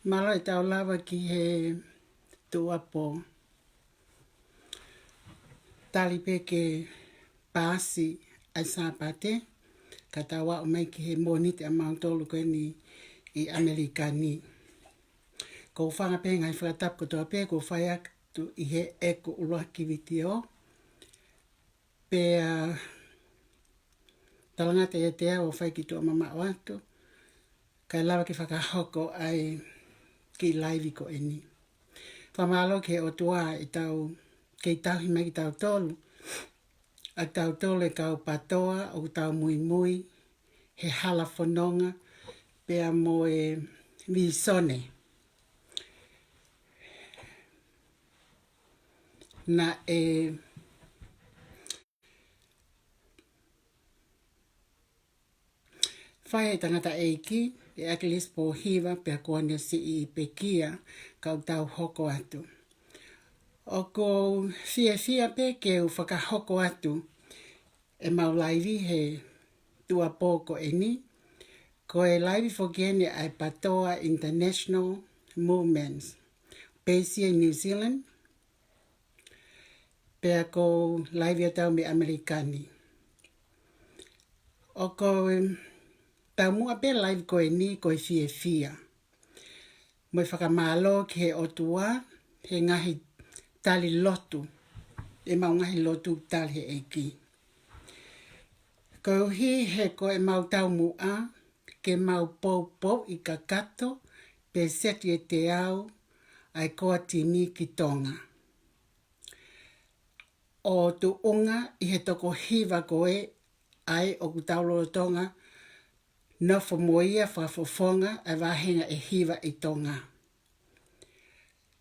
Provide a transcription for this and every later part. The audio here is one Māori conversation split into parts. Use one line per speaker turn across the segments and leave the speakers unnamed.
Malo e tau lava ki he tua po. Tali pe ke pasi ai sapate. Ka tawa o mai ki he monite a mautolu koe ni i Amerikani. Ko whanga pe ngai whakatap ko toa pe ko whaiak tu i he eko uloa ki vitio. Pe talanga te etea o whai ki tua mama o atu. Kai lava ki whakahoko ai ki laivi ko eni. Whamalo ke o tua i tau, ke i tau hima ki tau tolu. A tau tolu e kau patoa o tau mui mui, he hala whanonga, pea mo e visone. Na e whai e tangata eiki, e akilis po hiva, pea kuania si i pekia, kau tau hoko atu. O ko fia pe ke u whakahoko atu, e mau laivi he tua pōko e ni. Ko e laivi whokene ai Patoa International Movements, Pēsia New Zealand. Pea ko laivi atau me Amerikani. O ko tau mua pe laivi ko e ni ko e fia. Mo e whakamalo ke o tua, he ngahi tali lotu. E mau ngahi lotu tali he eiki. Ko hi he ko e mau tau mua, ke mau pou i ka kato, pe seti e te au, ai koa tini ki tonga. O tu unga i he toko hiva koe, ai o ku taulo tonga, no moia whafofonga, ai wahenga e hiva i tonga.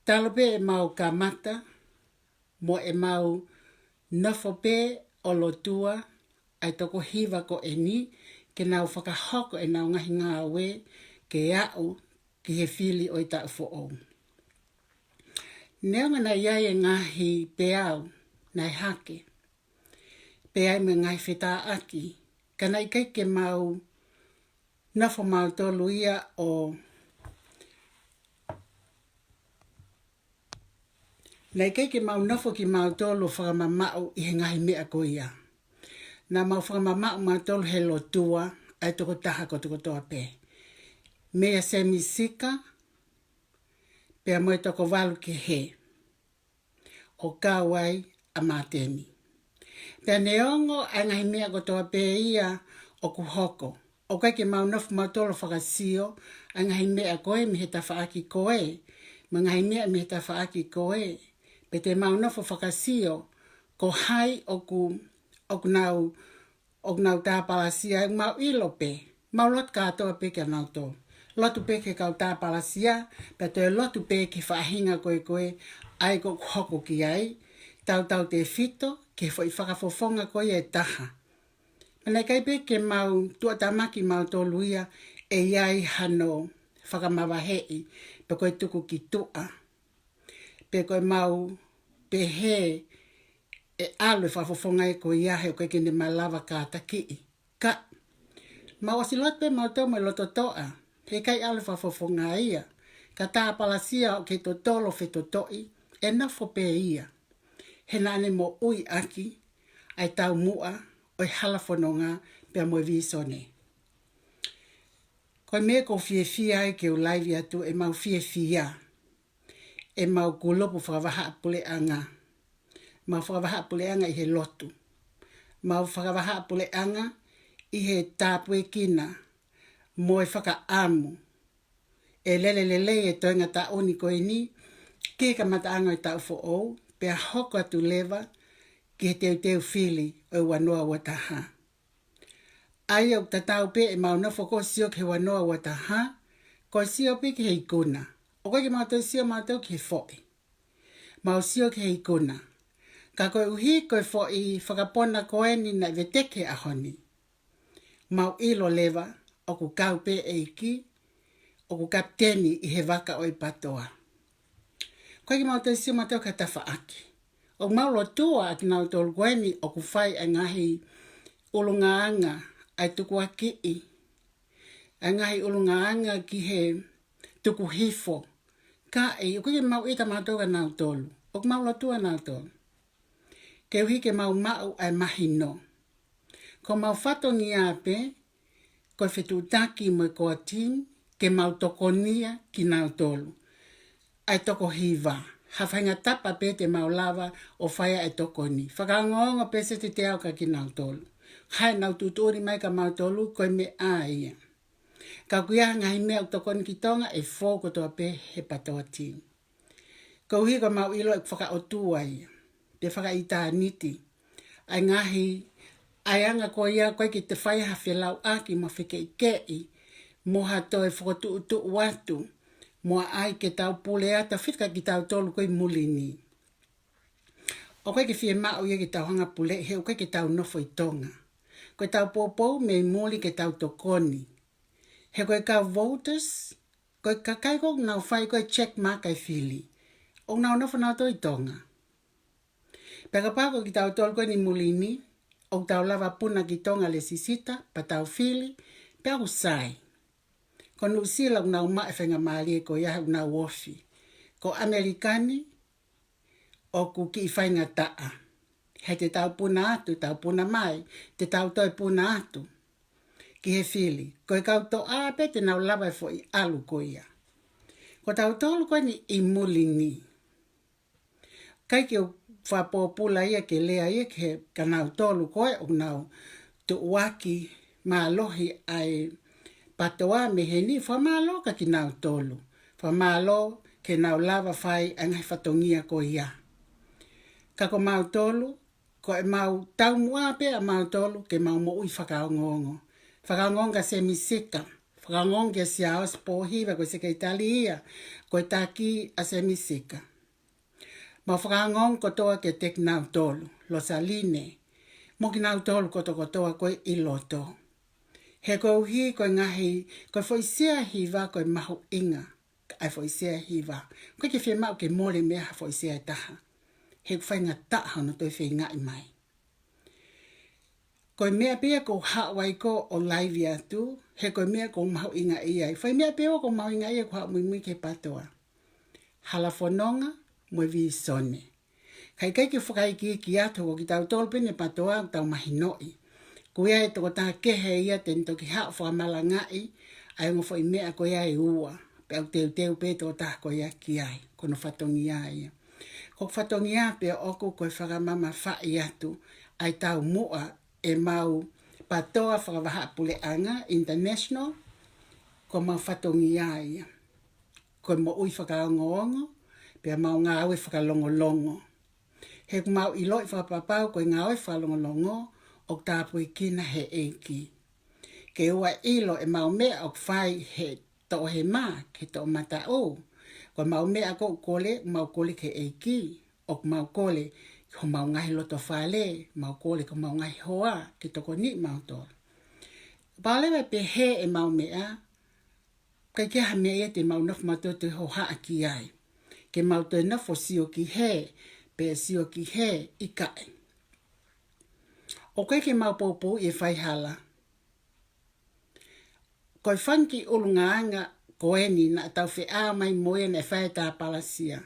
Talope e mau ka mata, mo e mau nofo pe o lotua, ai toko hiva ko e ni, ke nau whakahoko e nau ngahi ngā we, ke au ki he whili o i ta ufo o. Neonga na iai e ngahi pe au, nai hake, pe ai me ngahi whetā aki, ka nai kai ke mau nofo mau tolu ia o Nei kei ke mau nofo ki mau tolu whakamamau i he ngahi mea ko ia. Nā mau whakamamau mau tolu he lotua ai toko taha ko toko toa pe. Mea se misika, pea moe toko walu ke he. O kāwai a māteni. Pea neongo ai ngahi mea ko toa pe ia o kuhoko. O kai ke mau nofo mau tolu whakasio, ai ngahi mea koe mi he tawhaaki koe. Ma ngahi mea mi he tawhaaki koe. Pe te mau nofo whakasio, ko hai o ku nau tāpalasia, mau ilo pe, mau lot kātoa pe kia nau tō. Lotu pe ke kau tāpalasia, pe te lotu pe ke whahinga koe, ai ko hoko ki ai, tau te fito, ke whakafofonga koe e taha. Mana kai pe ke mau tuatamaki mau tō luia, e iai hano whakamawahei, pe koe tuku ki tua. Pe koe mau pehe e alu whafofonga e koe iahe o koe kene malawa ka taki. Ka, mau asilot pe mau tau mai loto toa, he kai alu whafofonga ia. Ka tāpalasia o ke to tolo whetotoi, e nafo pe ia. He nane mo ui aki, ai tau mua, oi halafononga pe mo visone. Koe me ko fia ai ke o laivi atu e mau fia. E mau kulopu whakavaha pule anga. Mau whakavaha pule anga i he lotu. Mau whakavaha pule anga i he tāpue kina. Mo e whaka amu. E lele e toinga ta oni koe ni. Ke ka mata anga i tau fo ou. Pea hoko atu lewa. Ki he teu whili o wanoa wataha. Ai au tatau pe e mau nofo ko sio ke wanoa wataha. Ko sio pe ki he ikuna. O koe ki mātou sio mātou ki he fōi. Mau sio ki he ikuna. Ka koe uhi koe fōi whakapona koe ni na veteke a honi. Mau ilo lewa o ku kaupe eiki, o ku kapteni i he waka o i patoa. Koe ki mātou sio mātou ka tawha aki. O mau lo tua aki nau tolu koe ni o ku whai a ngahi ulungaanga ai tuku aki i. A ngahi ulungaanga ki he tuku hifo. Ka e, o ke mau ita mātoga nau tolu. O ke mau latua nau tolu. Ke uhi ke mau ai mahino. Ko mau whatongi ape, ko whetutaki mo koa tim, ke mau tokonia ki nau tolu. Ai toko hiva. Hawhainga tapa pe te mau lava o whaia ai tokoni. Whakaongonga pese te te au ka ki nau tolu. Hai nau tutori mai ka mau tolu, koe me a ia. Ka kuia ngahi mea o tokoni ki tonga e fō kotoa pe he patoa tim. Ka uhi ka mau ilo e whakaotua ia. Te whakaita niti. Ai ngahi, ai anga ko ia koe ki te whai hawhelau aki ma whike i kei. Moha toi whakatu utu watu. Moa ai ke tau pule ata whitka ki tau tolu koe mulini. O koe ke whie mao ia ki tau hanga pule he o koe ke tau nofo i tonga. Koe tau pōpou me muli ke tau tokoni. He koe ka voters, koe ka kaiko nau whai koe check mark ai whili. O nau nofo nau to i tonga. Peka pāko ki tau tolu koe ni mulini, o tau lava puna ki tonga le sisita, pa tau whili, pe au sai. Ko nu sila unau maa whenga maali e ko iaha unau wofi. Ko Amerikani o ku ki i whainga taa. Hei te tau puna atu, tau puna mai, te tau toi puna atu. Ki he whili. Ko e kau to ape te nau lava e fo i alu ko ia. Ko tau tolu koe ni i mulini. Kai ki o whapopula ia ke lea ia ke ka nau tolu koe o nau tu waki maa lohi ai patoa me he ni whamalo ka ki nau tolu. Whamalo ke nau lava whai angai whatongia ko ia. Ka ko mau tolu, ko e mau tau mua pe a mau tolu ke mau mo ui whakaongongo. Whakaongonga se misika. Whakaongonga se a ospohiva ko se ke itali ia. Ko e taki a se misika. Mau whakaongonga ko toa ke tek nau tolu. Lo saline. Mo ki nau tolu ko toa koe i loto. He koe uhi koe ngahi, koe whoisea hiva koe mahu inga, ai whoisea hiva. Koe ke whi mau ke mole mea ha whoisea taha. He whainga taha no toi whi ngai mai. Koe mea pia ko hawai ko o laivi atu, he koe mea ko mahu inga iai. Whai mea pia ko mahu inga iai ko hau mui ke patoa. Hala whanonga, mui vi sone. Kai ke whakaiki ki atu o ki tau tolpene patoa o tau mahinoi. Kuia e toko taha kehe ia te nitoki hao whamala ngai, ai ngofo i mea ko ia e ua. Pe au teu pe toko taha ko ia ki ai, kono whatongi ia. Ko whatongi ia pe oku koe whakamama whai atu, ai tau mua e mau patoa whakawaha pule anga, international, ko mau whatongi ia. Koe mo ui whakaongo, pe mau ngā aue whakalongolongo. He mau iloi whakapapau koe ngā aue whakalongolongo, o tāpu i kina he eiki. Ke ua ilo e mau mea o whai he to he mā, ke to mata o. Ko mau mea ko kole, mau kole ke eiki. O mau kole, ko mau ngahi loto whale, mau kole ko mau ngahi hoa, ke toko ni mau tō. Pālewa pe he e mau mea, kai ke ha mea te mau nofu mato te ho haa ki ai. Ke mau te nofu sio ki he, pe sio ki he i kai. O koe ke mau pōpō i whai hala. Koe whanki ulungaanga koe ni na tau whi a mai moe na whai tā palasia.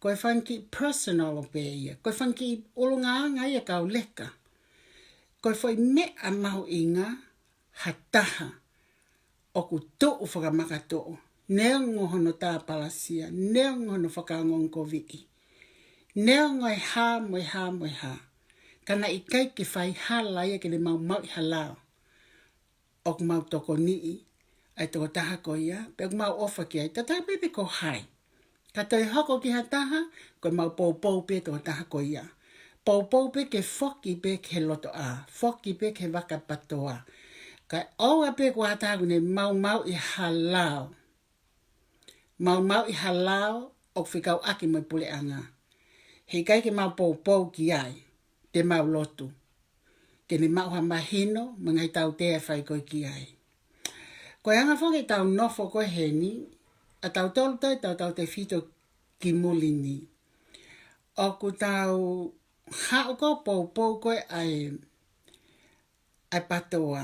Koe whanki personal o pē ia. Koe whanki ulungaanga ia kau leka. Koe whai mea mahu inga hataha o ku tōu whakamaka tōu. Nea ngohono tā palasia. Nea ngohono whakaongon ko viki. Nea ngoi ha moi ha moi ha. Kana i kai ke whai hala ia ke le mau i halao. O ku mau toko nii, ai toko taha ko ia, pe ku mau ofa ki ai, tata pepe ko hai. Ka toi hoko ki hataha, ko mau pōpou pe toko taha ko ia. Pōpou pe ke whoki pe ke loto a, whoki pe ke waka patoa. Ka oa pe ko hataha kune mau i halao. Mau i halao, o whikau aki mai pule anga. Hei kai ke mau pōpou ki ai. Te mau lotu. Ke ni mau hamahino, mangai tau tea whai koe ki ai. Koe anga whange tau nofo koe heni, a tau tolu tau te whito ki mulini. O ku tau hao ko pōpou koe ai patoa,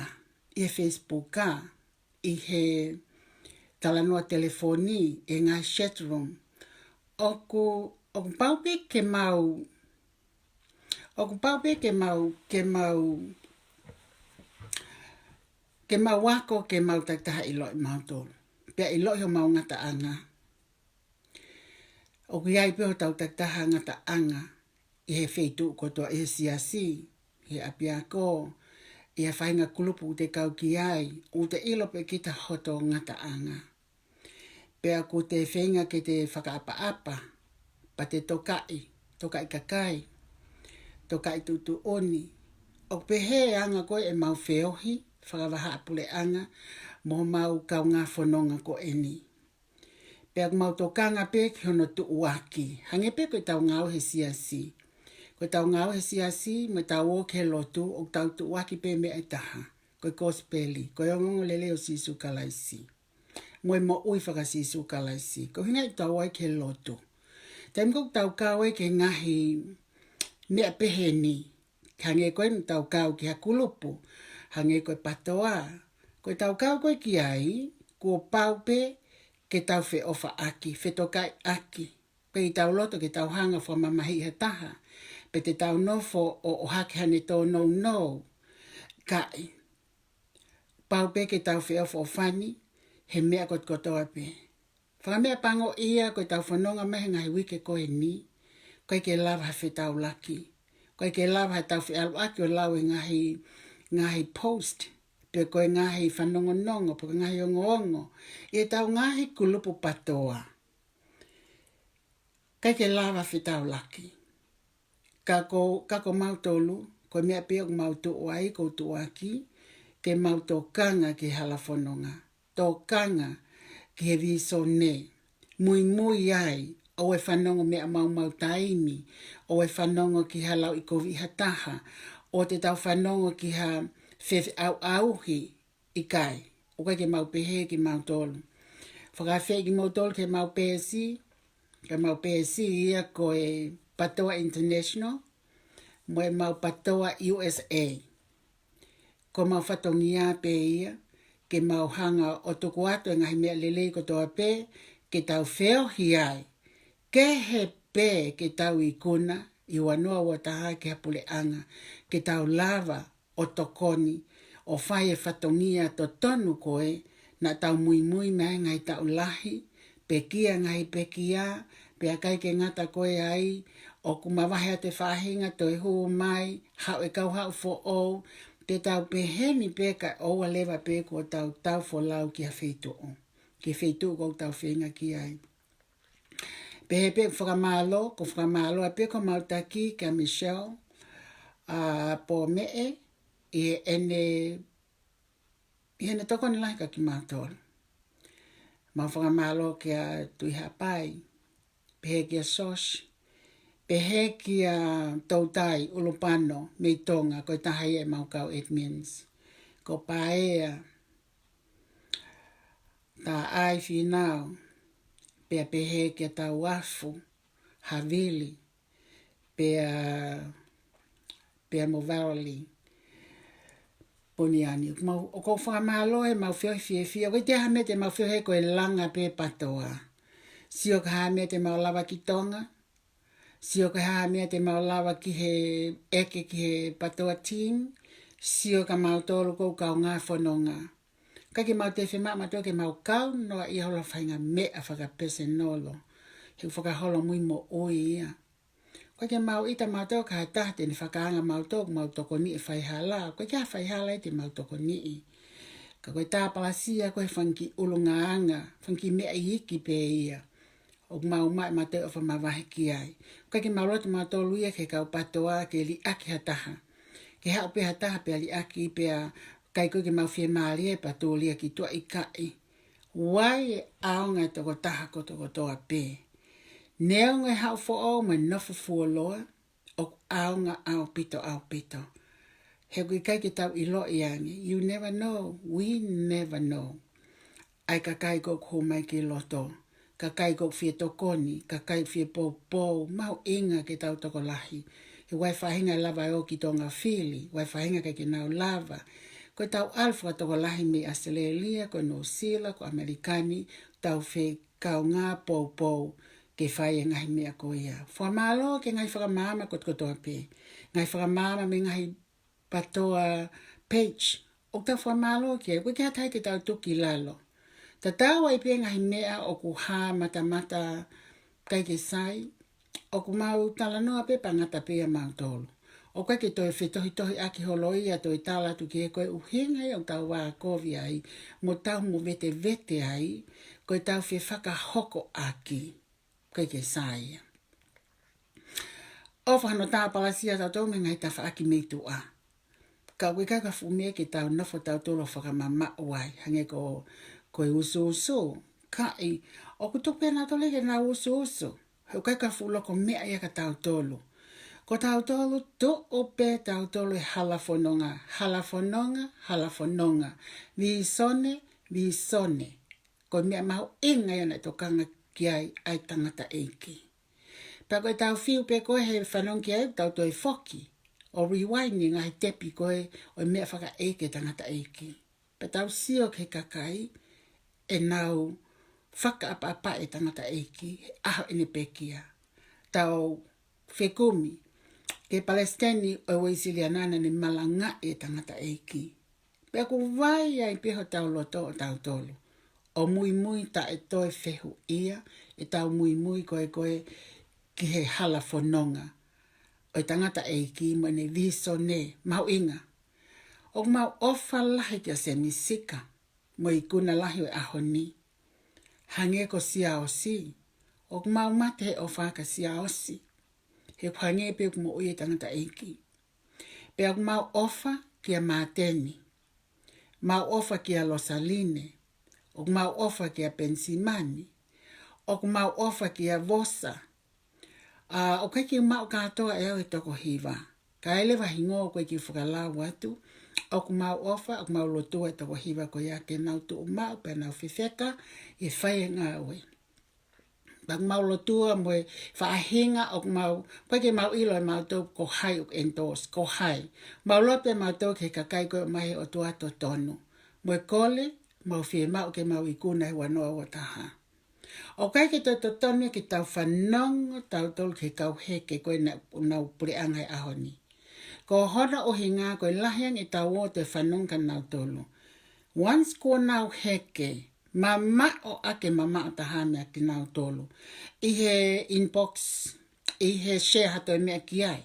i Facebook ka, i he talanoa telefoni e ngā chat room. Oku paupe ke mau wako ke mau taktaha ilo i mau tolu. Pea ilo ho mau ngata anga. Oku iai peo tau taktaha ngata anga i he feitu kotoa i he siasi, he apiako, i he whainga kulupu te kau ki ai, o te ilo pe kita hoto ngata anga. Pea ko te whainga ke te whakaapa-apa, pa te tokai kakai, tokai tutu oni. O pehe anga koe e mau whiohi, whakawaha apule anga, mo mau kau ngā whanonga ko eni. Pea mau tokanga pe ki hono tu uaki. Hange pe koe tau ngau he siasi. Koe tau ngau he siasi, me tau o ke lotu, o tau tu uaki pe me ai taha. Koe kospeli, koe ongongo lele o sisu kalaisi. Moe mo ui whaka sisu kalaisi. Koe hinga i tau ai ke lotu. Taim kou tau kau e ke ngahi mea pehe ni. Hange koe ni tau kau ki hakulupu. Hange koe patoa. Koe tau kau koe ki ai, kua pau pe, ke tau whe ofa aki, whe tokai aki. Pe i tau loto ke tau hanga wha mamahi ha taha. Pe te tau nofo o hake hane tō no. Kai. Pau pe ke tau whe ofa o whani, he mea kot kotoa pe. Whakamea pango ia koe tau whanonga mehe ngahi wike koe ni. Koe ke lawa ha whe tau laki. Koe ke lawa ha tau whe alu aki o lau e ngahi post. Pe koe ngahi whanongo nongo, pe koe ngahi ongo. E tau ngahi kulupu patoa. Kai ke lawa whi tau laki. Kako mau tolu, koe mea pia ku mau tu ai, ko tu aki, ke mau tō kanga ki hala whanonga. Tō kanga ki he viso ne. Mui ai, o e whanongo mea mau taimi, o e whanongo ki halau i kovi hataha, o te tau whanongo ki ha whewhi auhi i kai. O kai ke mau pehe ki mau tolu. Whakawhi ki mau tolu ke mau PSC, ke mau PSC ia ko e Patoa International, mo e mau Patoa USA. Ko mau whatongia pe ia, ke mau hanga o tuku atu e ngahi mea lelei ko toa pe, ke tau wheo hi ai. Ke he pe ke tau i kuna, i wanoa wataha ke hapule anga, ke tau lava o tokoni, o whai e whatongia to tonu koe, na tau mui mea ngai tau lahi, pe kia ngai pe kia, pe akai ke ngata koe ai, o kumawahea te whahinga to e huu mai, hau e kau hau fo o, te tau peheni pe ka oua lewa pe ko tau fo lau ki a whetu o. Ki whetu ko tau whenga ki ai. Pehe pe whakamalo, ko whakamalo a pe ko mautaki ka Michelle, po mee, i ene toko ni laika ki mātoro. Mau whakamalo ki a tui hapai, pehe ki a Sosh, pehe ki a Tautai Ulupano, mei tonga, koe tahai e maukau admins. Ko paea, ta ai whinau, pea pehe ki a tau wafu, Havili, pea Movaroli, Poniani. O ko whakamalo e mau whio fie. Koe te hame te mau whio he koe langa pe patoa. Sio ka hame te mau lawa ki tonga. Sio ka hame te mau lawa ki he eke ki he patoa team. Sio ka mau tolu kou kau ngā whanonga. Kaki mau te whima matua ke mau kau noa i hola whainga mea whakapese nolo. He whakaholo mui mo oi ia. Koe ke mau ita mātou ka tahte ni whakaanga mātou mau toko ni e whaihala. Koe kia whaihala i te mau toko ni i. Ka koe tāpalasia koe whanki ulungaanga, whanki mea i hiki pe ia. O mau mai mātou o whamawahi ki ai. Koe ke mau loto mātou luia ke kau patoa ke li aki hataha. Ke hao pe hataha pe li aki pe a kai koe ke mau whie maari e patou lia ki tua i kai. Wai e aonga toko taha ko toko toa pe. Neonga e hao fo o me nofu fua loa, o aonga au pito. He kui kai ke tau ilo i angi. You never know, we never know. Ai ka kai ko ko mai ki loto, ka kai ko fie tokoni, ka kai fie po, mau inga ke tau toko lahi. He wai whahinga lava o ki tonga whili, wai whahinga ke nau lava. Ko tau alfa toko lahi me Australia, ko New Zealand, ko Amerikani, tau fe kau ngā pou ke whai e ngahi mea ko ia. Whamalo ke ngai whakamama ko toa pe. Ngai whakamama me ngahi patoa page. O tau whamalo ke, koe ke hatai ke tau tuki lalo. Ta tau ai pe ngahi mea o ku ha mata kai ke sai, o ku mau talanoa pe pangata pe a mau tolu. O koe ke toi whetohi aki holoi a toi tala tu ke koe uhinga o tau wā kovi ai, mo tau mo vete ai, koe tau whi whakahoko aki, koe ke sai. O whahano tā palasia tau tau me ngai ta whaaki meitu a. Ka koe kaka fumea ke tau nofo tau tolo whakamama wai, hange ko koe usu, kai, o ku tupe na tole ke na usu, hau kaka fuloko mea ia ka tau tolo. Ko tau tolo to ope tau tolo e halafononga. Vi sone. Ko mea maho inga ia na tokanga ki ai tangata eiki. Pa koe tau fiu pe koe he whanong ki ai tau toi foki. O rewinding ai tepi koe o mea whaka eike tangata eiki. Pa tau sio ke kakai e nau whaka apa e tangata eiki. Aho ene pekia. Tau whekumi. Ke Palestini o Waisilianana ni malanga e tangata eiki. Pea ku vai ai peho tau loto o tau tolu. O mui ta e toe whehu ia, e tau mui koe ki he hala whanonga. O i tangata eiki mo ne viso ne, mau inga. O mau ofa lahi kia se misika, mo i kuna lahi o ahoni. Hange ko sia osi, o mau mate he ofa ka sia osi. He whange pe mo ui tangata eiki. Pe aku mau ofa kia Mateni. Mau ofa kia Losaline. O mau ofa kia Pensimani. O mau ofa kia Vosa. O kai ki mau katoa e au e toko hiva. Ka ele wahingo koe ki whakalau watu. O mau ofa, o mau lotua e toko hiva ko ia ke nau tu umau pe nau whiwheka e whae ngā ue. Bang mau lotua mo e whaahinga o mau, koe ke mau ilo e mau tau ko hai o endos, ko hai. Mau lope mau tau ke kakai koe mai o tuato tonu. Mo e kole, mau whie mau ke mau ikuna e wanoa o taha. O kai ke tau tonu ke tau whanonga tau tolu ke kau heke koe nau pure angai ahoni. Ko hona o hinga koe lahiang e tau o te whanonga nau tolu. Once ko nau heke, mama o ake mama o taha mea ki nau tolu. I he inbox, i he share hato e mea ki ai.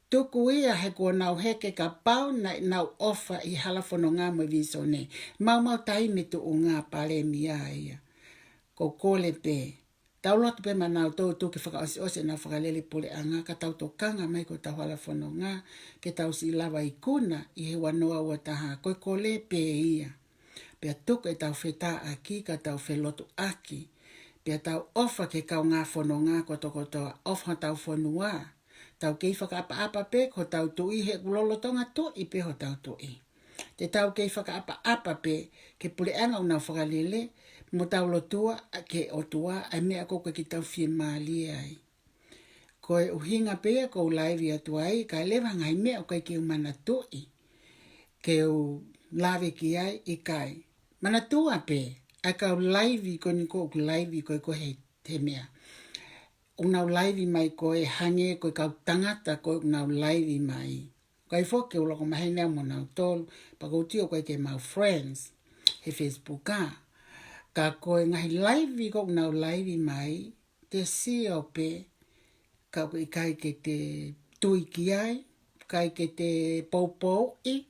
Tuku ia he kua nau heke ka pau na nau ofa i halafono ngā mo viso ne. Mau taime tu o ngā pare mi ia. Ko kole pe. Tau lotu pe manau tau tu ke whakaose na whakalele pule anga ka tau tokanga mai ko tau halafono ngā ke tau si lawa i kuna i he wanoa ua taha. Koe kole pe ia. Pea tuku e tau wheta aki ka tau whelotu aki. Pea tau ofa ke kau ngā whono ngā kotoa. Ofa tau whonua. Tau kei whakaapa pe ko tau tui he kulolotonga tu i pe ho tau tui. Te tau kei whakaapa pe ke pule anga una whakalele mo tau lotua ke otua ai mea koko ki tau whie maali ai. Koe uhinga pe ko laivi atu ai ka lewa ngai mea o kai ki umana tui. Ke u lave ki ai i kai. Mana tua pe, ai kau laivi ko ni ko laivi ko he te mea. Unau laivi mai ko e hange ko kau tangata ko unau laivi mai. Kai foke u loko mahenia mo nau tolu, pa ko tio ko ke mau friends, he Facebook ka. Ka ko ngahi laivi ko unau laivi mai, te sio pe, ka ko kai ke te tui ki ai, kai ke te poupou i,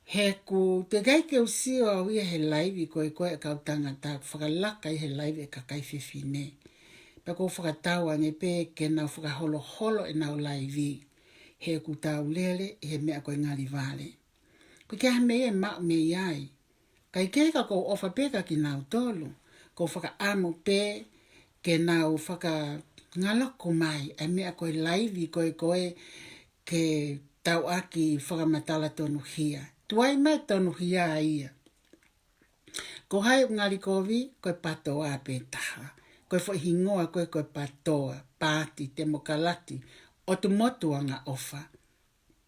he ku te kai ke usio au ia he laivi ko e koe kau tangata, whakalaka i he laivi e ka kai whiwhine. Pa ko whakataua nge pe ke nau whakaholo e nau laivi. He ku tau lele he mea koe ngari vale. Ko kia mea mau me iai. Kai ke ka ko ofa pe ka ki nau tolu. Ko whakaamo pe ke nau whakangaloko mai. E mea koe laivi koe ke tau aki whakamatala tonu hia. Tuai mai tonu hia ia. Ko hai ngari kovi koe patoa pe taha. Koe fo hingoa koe patoa, pāti, te mokalati, o tu motu anga ofa.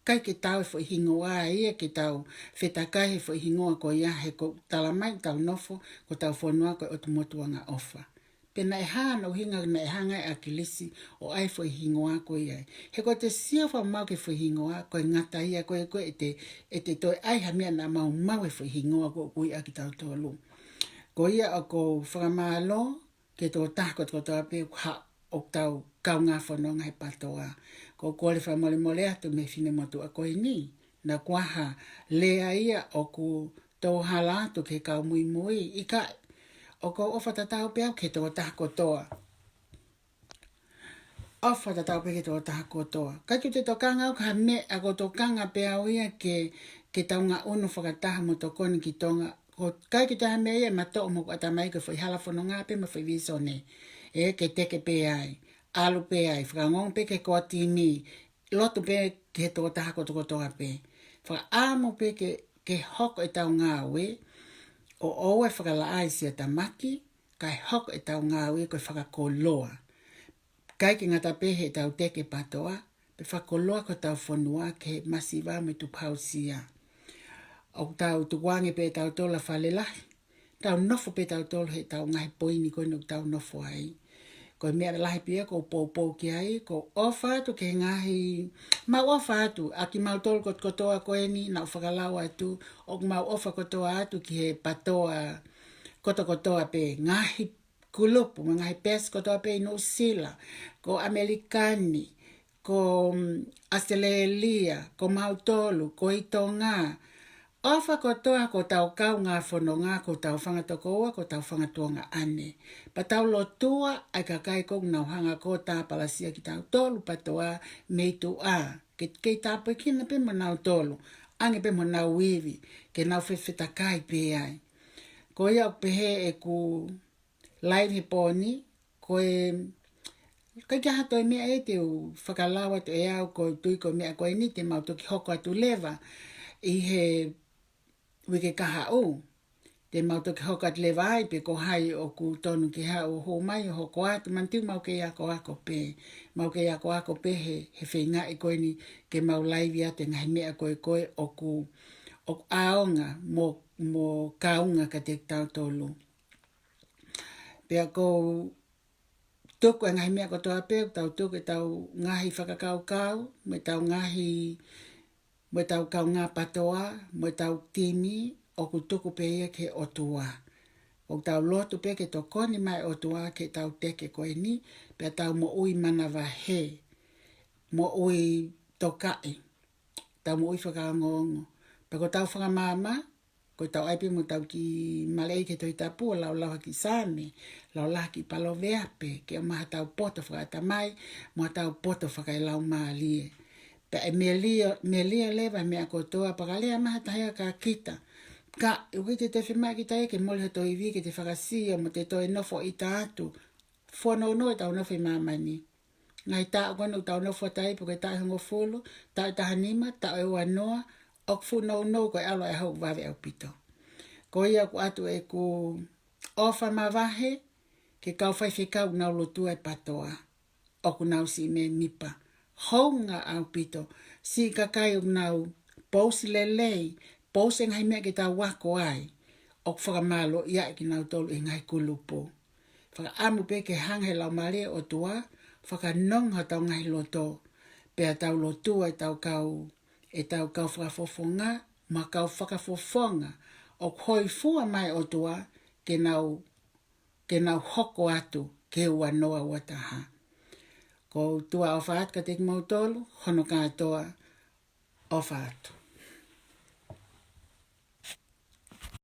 kai ke tau e fo hingoa ia ke tau whetakai he fo hingoa ko ia he ko talamai tau nofo ko tau whanua ko o tumotuanga ofa. Pena e hana o hinga na e hanga e akilisi o ai fo hingoa ko ia. He ko te sia wha mau ke fo hingoa ko e ngata ia ko e te toi ai hamia na mau e fo hingoa ko kui aki tau tolu. Ko ia o ko whakamalo ke tō tako tō tō ape ha o tau kaunga whanonga he patoa. Ko kore whamole mole atu me whine motu a koe ni. Na kuaha lea ia o ku tō hala atu ke kau mui mui. Ika o ko ofa tatau pe au ke tō tako toa. Ofa tatau pe ke tō tako toa. Kai ki te tokanga au ka me a ko tokanga pe au ia ke taunga unu whakataha mo tokoni ki tonga. Ko kai ki te hame ia mato mo ko atamai ko whai hala whanonga pe ma whai visone. E ke teke pe ai. Alu pe ai, whakangong pe ke koa timi, lotu pe ke tō tahako tō toa pe. Whakaamo pe ke hoko e tau ngāwe, o oe whakala ai sia tamaki, kai hoko e tau ngāwe koe whakakoloa. Kai ki ngata pe he tau teke patoa, pe whakoloa ko tau whanua ke masiwa me tu pausia. O tau tuwange pe tau tola whalelahi, tau nofo pe tau tola he tau ngai poini koe no tau nofo ai. Ko mea lahi pia ko pou ki ai, ko ofa atu ke ngahi, mau ofa atu, aki mau tolu ko kotoa koe ni, nau whakalau atu, o mau ofa kotoa atu ki he patoa, kotoa pe, ngahi kulupu, ngahi pes kotoa pe no sila, ko Amerikani, ko Australia, ko mau tolu, ko Itonga, ofa kotoa ko tau kau ngā whanonga ko tau whangatokoa ko tau whangatuanga ane. Pa tau lotua ai ka kai kong nau hanga ko tā palasia ki tau tolu patoa mei tu a. Kei tāpoi kina pe mo nau tolu. Ange pe mo nau wiwi ke nau whewheta kai pe ai. Ko ia o pehe e ku lairi poni ko e kai kia hato e mea e te u whakalawa tu e au ko tui ko mea koe ni te mau toki hoko atu lewa i he wike kaha o. Te mau toki hokat lewa ai pe ko hai o ku tonu ki hao ho mai o hoko atu. Mantiu mau ke ako pe. Mau ke ako pe he whenga e koe ni ke mau laivi ate ngahi mea koe o ku aonga mo kaunga ka te tau tolu. Pea ko tuku e ngahi mea ko toa pe, tau tuku e tau ngahi whakakau me tau ngahi mo tau kau ngā patoa, mo tau timi, o ku tuku pe ia ke otua. O tau lotu pe ke tokoni mai otua ke tau teke koe ni, pe tau mo ui manawa he, mo ui tokai, tau mo ui whakaongongo. Pe ko tau whakamama, ko tau aipi mo tau ki malei ke toi tapua, lau ki same, lau ki paloveape, ke o maha tau poto whakatamai, mo tau poto whakailau maalie. Pe e me lia lewa mea kotoa, pakalea maha tahea ka kita. Ka, uki te whima ki tae ke mole to iwi ke te whakasia mo te toi nofo i tātu. Whono no e tau nofo i mamani. Ngai tā kono tau nofo tai po ke tae hongo fulu, tae tahanima, tae ua noa, ok whono no koe alo e hau wawe au pito. Ko ia ku atu e ku ofa mawahe, ke kau whai whikau nau lotua e patoa. Oku nau si me mipa. Honga au pito, si kakai o nau pousi lelei, pousi ngai mea ki tau wako ai, o whakamalo ia ki nau tolu i ngai kulupo. Whaka amu pe ke hanghe lau mare o tua, whaka nonga tau ngai loto, pea tau lotua e tau kau whakafofonga, ma kau whakafofonga, o hoi fua mai o tua, ke nau hoko atu, ke ua noa wataha. Ko tua o whaat ka te ki mautolu, hono kātoa o whaatu.